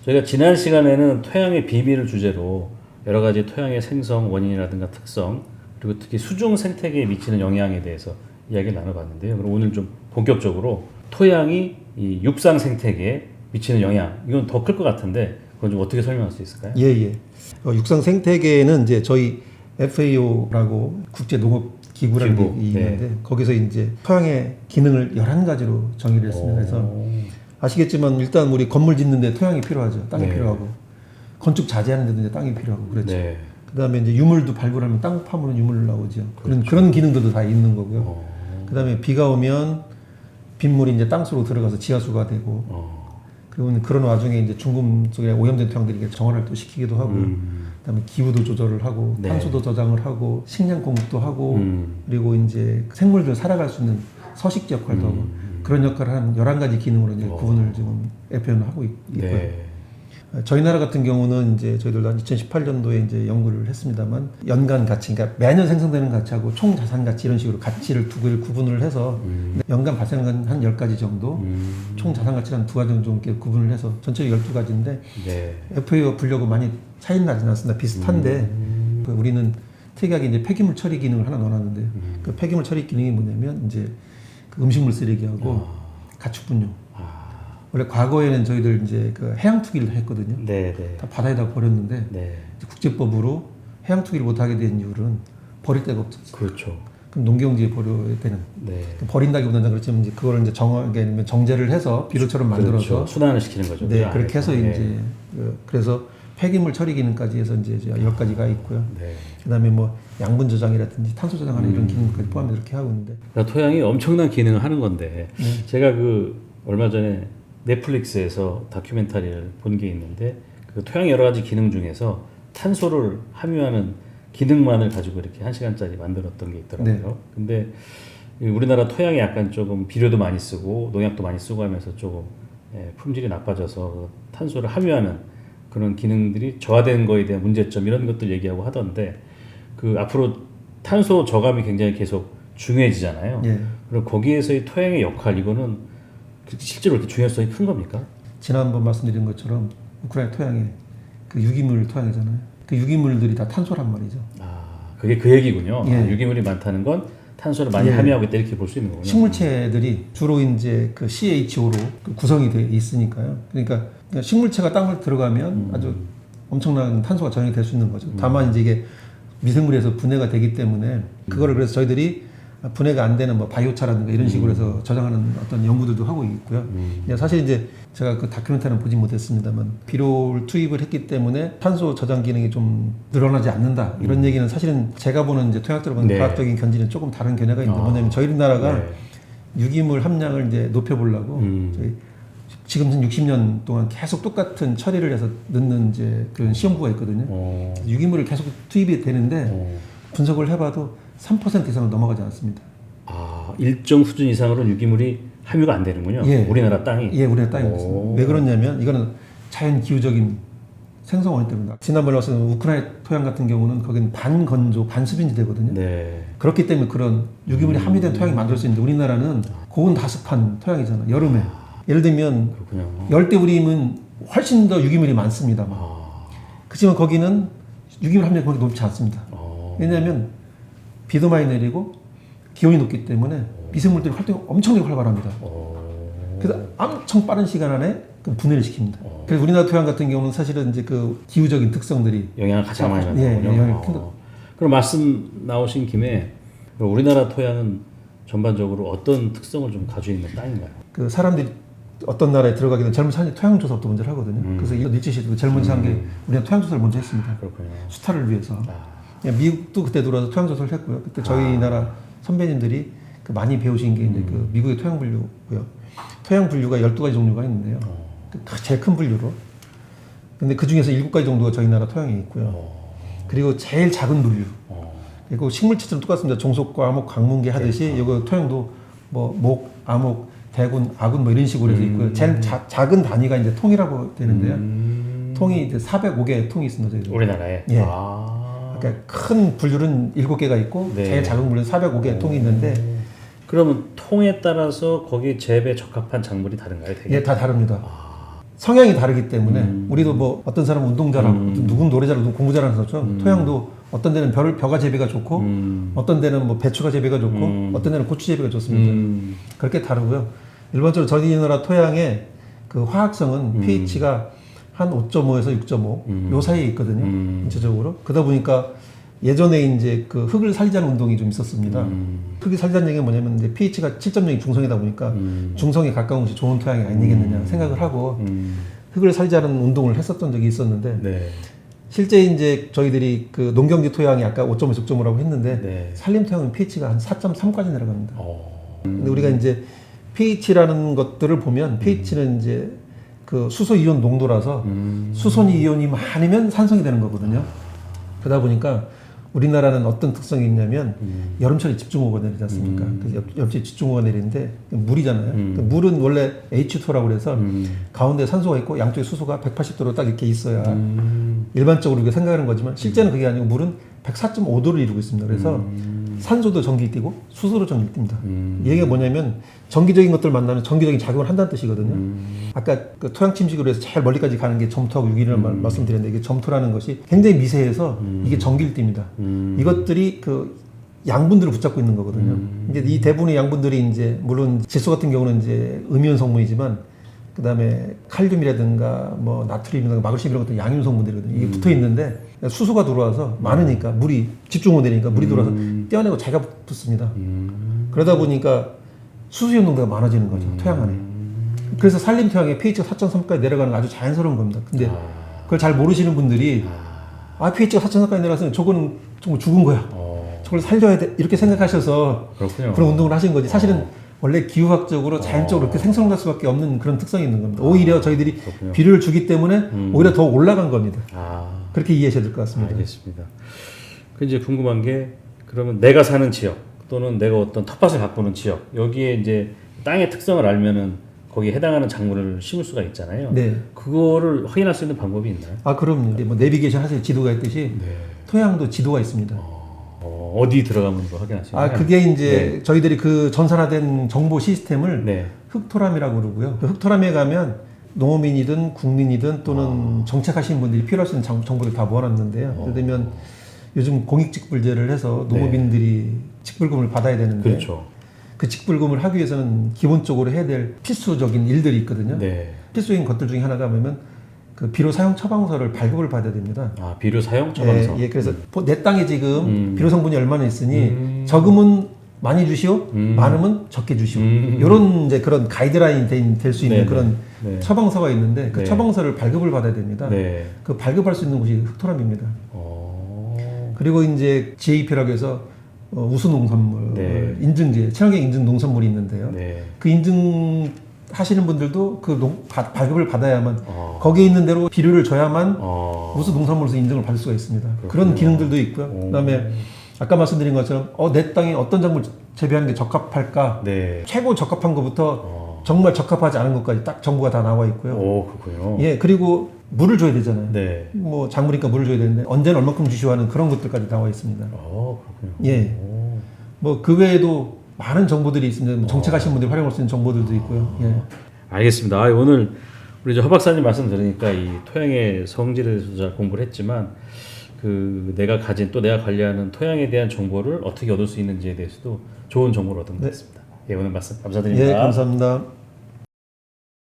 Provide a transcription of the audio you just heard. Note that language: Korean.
저희가 지난 시간에는 토양의 비밀을 주제로 여러 가지 토양의 생성 원인이라든가 특성 그리고 특히 수중 생태계에 미치는 영향에 대해서 이야기를 나눠봤는데요. 그럼 오늘 좀 본격적으로 토양이 이 육상 생태계에 미치는 영향 이건 더 클 것 같은데 그건 좀 어떻게 설명할 수 있을까요? 예. 육상 생태계는 이제 저희 FAO라고 국제 농업 기구라는 게 있는데 거기서 이제 토양의 기능을 11가지로 정의를 했습니다. 그래서 아시겠지만 일단 우리 건물 짓는데 토양이 필요하죠. 땅이 필요하고 건축 자재하는 데도 이제 땅이 필요하고 그렇죠. 그다음에 이제 유물도 발굴하면 땅 파면 유물 나오죠. 그런 기능들도 다 있는 거고요. 그다음에 비가 오면 빗물이 이제 땅속으로 들어가서 지하수가 되고 그리고 그런 와중에 이제 중금 속에 오염된 토양들이 정화를 또 시키기도 하고 그다음에 기후도 조절을 하고 탄소도 저장을 하고 식량 공급도 하고 그리고 이제 생물들 살아갈 수 있는 서식지 역할도 하고 그런 역할을 하는 11가지 기능으로 이제 구분을 지금 FAO는 하고 있고요. 저희 나라 같은 경우는 이제 저희들도 2018년도에 이제 연구를 했습니다만 연간 가치, 그러니까 매년 생성되는 가치하고 총 자산 가치 이런 식으로 가치를 두 개를 구분을 해서 연간 발생한 한 10가지 정도, 총 자산 가치를 한 2가지 정도 이렇게 구분을 해서 전체적으로 12가지인데 FAO 분류하고 많이 차이는 나진 않습니다. 비슷한데 우리는 특이하게 이제 폐기물 처리 기능을 하나 넣어놨는데 그 폐기물 처리 기능이 뭐냐면 이제 그 음식물 쓰레기하고 가축 분뇨. 원래 과거에는 저희들 이제 그 해양 투기를 했거든요. 다 바다에다 버렸는데 국제법으로 해양 투기를 못 하게 된 이유는 버릴 데가 없죠. 그렇죠. 그럼 농경지에 버려야 되는. 버린다기보다는 그렇지만 이제 그거를 이제 정제를 해서 비료처럼 만들어서 순환을 시키는 거죠. 그렇게 해서 이제 그래서 폐기물 처리 기능까지 해서 이제 10가지가 있고요. 그다음에 뭐 양분 저장이라든지 탄소 저장하는 이런 기능까지 포함해서 이렇게 하고 있는데. 그러니까 토양이 엄청난 기능을 하는 건데 제가 그 얼마 전에 넷플릭스에서 다큐멘터리를 본 게 있는데 그 토양 여러 가지 기능 중에서 탄소를 함유하는 기능만을 가지고 이렇게 1시간짜리 만들었던 게 있더라고요. 근데 우리나라 토양이 약간 조금 비료도 많이 쓰고 농약도 많이 쓰고 하면서 조금 품질이 나빠져서 탄소를 함유하는 그런 기능들이 저하된 거에 대한 문제점 이런 것들 얘기하고 하던데 그 앞으로 탄소 저감이 굉장히 계속 중요해지잖아요. 그리고 거기에서의 토양의 역할 이거는 실제로 이렇게 중요성이 큰 겁니까? 지난번 말씀드린 것처럼 우크라이나 토양에 그 유기물 토양이잖아요. 그 유기물들이 다 탄소란 말이죠. 그게 그 얘기군요. 유기물이 많다는 건 탄소를 많이 함유하고 있다 이렇게 볼 수 있는 거군요. 식물체들이 주로 이제 그 CHO로 구성이 되어 있으니까요. 그러니까 식물체가 땅을 들어가면 아주 엄청난 탄소가 저장이 될 수 있는 거죠. 다만 이제 이게 미생물에서 분해가 되기 때문에 그거를 그래서 저희들이 분해가 안 되는 뭐 바이오차라든가 이런 식으로 해서 저장하는 어떤 연구들도 하고 있고요. 사실 이제 제가 그 다큐멘터리는 보지 못했습니다만 비료를 투입을 했기 때문에 탄소 저장 기능이 좀 늘어나지 않는다 이런 얘기는 사실은 제가 보는 이제 토양적으로 보는 과학적인 견지는 조금 다른 견해가 있는데 뭐냐면 저희 나라가 유기물 함량을 이제 높여보려고 저희 지금 한 60년 동안 계속 똑같은 처리를 해서 넣는 이제 그런 시험부가 있거든요. 유기물을 계속 투입이 되는데 분석을 해봐도 3% 이상은 넘어가지 않습니다. 일정 수준 이상으로는 유기물이 함유가 안 되는군요. 우리나라 땅이. 우리나라 땅이 그렇습니다. 왜 그러냐면 이거는 자연 기후적인 생성 원인 때문입니다. 지난번에 왔을 때 우크라이나 토양 같은 경우는 거기는 반건조, 반수분지대거든요. 그렇기 때문에 그런 유기물이 함유된 토양이 만들 수 있는데 우리나라는 고온 다습한 토양이잖아요. 여름에. 예를 들면 열대우림은 훨씬 더 유기물이 많습니다. 그렇지만 거기는 유기물 함량이 그렇게 높지 않습니다. 왜냐하면 비도 많이 내리고 기온이 높기 때문에 미생물들이 활동이 엄청나게 활발합니다. 그래서 엄청 빠른 시간 안에 그 분해를 시킵니다. 그래서 우리나라 토양 같은 경우는 사실은 이제 그 기후적인 특성들이 영향을 가장 많이 받는군요. 그럼 말씀 나오신 김에 우리나라 토양은 전반적으로 어떤 특성을 좀 가지고 있는 땅인가요? 그 사람들이 어떤 나라에 들어가기 전에 젊은 사람이 토양 조사부터 먼저 하거든요. 그래서 일제시대도 제일 먼저 한 게 우리는 토양 조사를 먼저 했습니다. 수탈을 위해서. 미국도 그때 들어와서 토양 조사를 했고요. 그때 저희 나라 선배님들이 그 많이 배우신 게 이제 그 미국의 토양 분류고요. 토양 분류가 12가지 종류가 있는데요. 제일 큰 분류로. 근데 그 중에서 7가지 정도가 저희 나라 토양에 있고요. 그리고 제일 작은 분류. 그리고 식물체처럼 똑같습니다. 종속과 암흑, 광문계 하듯이 이거 토양도 뭐 목, 암흑, 대군, 아군 뭐 이런 식으로 해서 있고요. 제일 작은 단위가 이제 통이라고 되는데요. 통이 이제 405개의 통이 있습니다. 저희들. 우리나라에? 그러니까 큰 분류는 7개가 있고 제일 작은 분류는 405개의 통이 있는데 그러면 통에 따라서 거기 재배에 적합한 작물이 다른가요? 되게? 다 다릅니다. 성향이 다르기 때문에 우리도 뭐 어떤 사람은 운동 잘하고 누군 노래 잘하고 공부 잘하는 것처럼 토양도 어떤 데는 벼가 재배가 좋고 어떤 데는 뭐 배추가 재배가 좋고 어떤 데는 고추 재배가 좋습니다. 그렇게 다르고요. 일반적으로 저희 나라 토양의 그 화학성은 pH가 한 5.5에서 6.5 요 사이에 있거든요. 전체적으로. 그러다 보니까 예전에 이제 그 흙을 살리자는 운동이 좀 있었습니다. 흙이 살리자는 얘기가 뭐냐면 이제 pH가 7.0이 중성이다 보니까 중성에 가까운 것이 좋은 토양이 아니겠느냐 생각을 하고 흙을 살리자는 운동을 했었던 적이 있었는데 네. 실제 이제 저희들이 그 농경지 토양이 아까 5.5에서 6.5라고 했는데 네. 산림 토양은 pH가 한 4.3까지 내려갑니다. 근데 우리가 이제 pH라는 것들을 보면 pH는 이제 그 수소 이온 농도라서 수소 이온이 많으면 산성이 되는 거거든요. 그러다 보니까 우리나라는 어떤 특성이 있냐면 여름철에 집중호우가 내리지 않습니까? 그래서 여름철에 집중호우가 내리는데 물이잖아요. 그 물은 원래 H2라고 그래서 가운데 산소가 있고 양쪽에 수소가 180도로 딱 이렇게 있어야 일반적으로 우리가 생각하는 거지만 실제는 그게 아니고 물은 104.5도를 이루고 있습니다. 그래서 산소도 전기 뛰고 수소도 전기 띱니다. 이 얘기가 뭐냐면 정기적인 것들 만나면 정기적인 작용을 한다는 뜻이거든요. 아까 그 토양 침식으로 해서 제일 멀리까지 가는 게 점토하고 유기를 말씀드렸는데 이게 점토라는 것이 굉장히 미세해서 이게 전기를 띱니다. 이것들이 그 양분들을 붙잡고 있는 거거든요. 이제 이 대부분의 양분들이 이제 물론 질소 같은 경우는 이제 음이온 성분이지만 그 다음에 칼륨이라든가 뭐 나트륨이라든가 마그네슘 이런 것들 양이온 성분들이거든요. 이게 붙어 있는데 수소가 들어와서 많으니까 물이 집중호우 되니까 물이 들어와서 떼어내고 자기가 붙습니다. 그러다 보니까 수소이온 농도가 많아지는 거죠. 토양 안에. 그래서 산림 토양의 pH가 4.3까지 내려가는 건 아주 자연스러운 겁니다. 근데 그걸 잘 모르시는 분들이 pH가 4.3까지 내려갔으면 저거는 정말 죽은 거야. 저걸 살려야 돼. 이렇게 생각하셔서 그렇군요. 그런 운동을 하신 거지. 사실은 원래 기후학적으로 자연적으로 그렇게 생성될 수밖에 없는 그런 특성이 있는 겁니다. 오히려 저희들이 그렇군요. 비료를 주기 때문에 오히려 더 올라간 겁니다. 아, 그렇게 이해하셔야 될 것 같습니다. 알겠습니다. 그 이제 궁금한 게 그러면 내가 사는 지역 또는 내가 어떤 텃밭을 가꾸는 지역 여기에 이제 땅의 특성을 알면은 거기에 해당하는 작물을 심을 수가 있잖아요. 네. 그거를 확인할 수 있는 방법이 있나요? 그럼요. 뭐 내비게이션 하실 지도가 있듯이 토양도 지도가 있습니다. 어디 들어가면 거 확인할 수 있나요? 그게 이제 저희들이 그 전산화된 정보 시스템을 네. 흑토람이라고 그러고요. 그 흑토람에 가면 농어민이든 국민이든 또는 정책하시는 분들이 필요할 수 있는 정보를 다 모아놨는데요. 예를 들면 요즘 공익직불제를 해서 농어민들이 직불금을 받아야 되는데 그렇죠. 그 직불금을 하기 위해서는 기본적으로 해야 될 필수적인 일들이 있거든요. 네. 필수적인 것들 중에 하나가 뭐냐면 그 비료 사용 처방서를 발급을 받아야 됩니다. 비료 사용 처방서. 예, 그래서 내 땅에 지금 비료 성분이 얼마나 있으니 적으면 많이 주시오, 많으면 적게 주시오. 이런 이제 그런 가이드라인이 될 수 있는 그런 처방서가 있는데 그 처방서를 발급을 받아야 됩니다. 그 발급할 수 있는 곳이 흑토람입니다. 그리고 이제 GAP라고 해서 우수 농산물 인증제, 친환경 인증 농산물이 있는데요. 그 인증 하시는 분들도 그 발급을 받아야만 거기에 있는 대로 비료를 줘야만 우수 농산물로서 인증을 받을 수가 있습니다. 그렇군요. 그런 기능들도 있고요. 그다음에 아까 말씀드린 것처럼 내 땅에 어떤 작물 재배하는 게 적합할까? 최고 적합한 것부터 정말 적합하지 않은 것까지 딱 정보가 다 나와 있고요. 그렇군요. 예, 그리고 물을 줘야 되잖아요. 네. 뭐 작물이니까 물을 줘야 되는데 언제는 얼마큼 주시오 하는 그런 것들까지 나와 있습니다. 그렇군요. 예. 뭐 그 외에도 많은 정보들이 있습니다. 뭐 정책하시는 분들이 활용할 수 있는 정보들도 있고요. 예. 알겠습니다. 오늘 우리 허 박사님 말씀 들으니까 이 토양의 성질에 대해서 잘 공부를 했지만 그 내가 가진 또 내가 관리하는 토양에 대한 정보를 어떻게 얻을 수 있는지에 대해서도 좋은 정보를 얻은 것 같습니다. 예, 오늘 말씀 감사드립니다. 예, 감사합니다.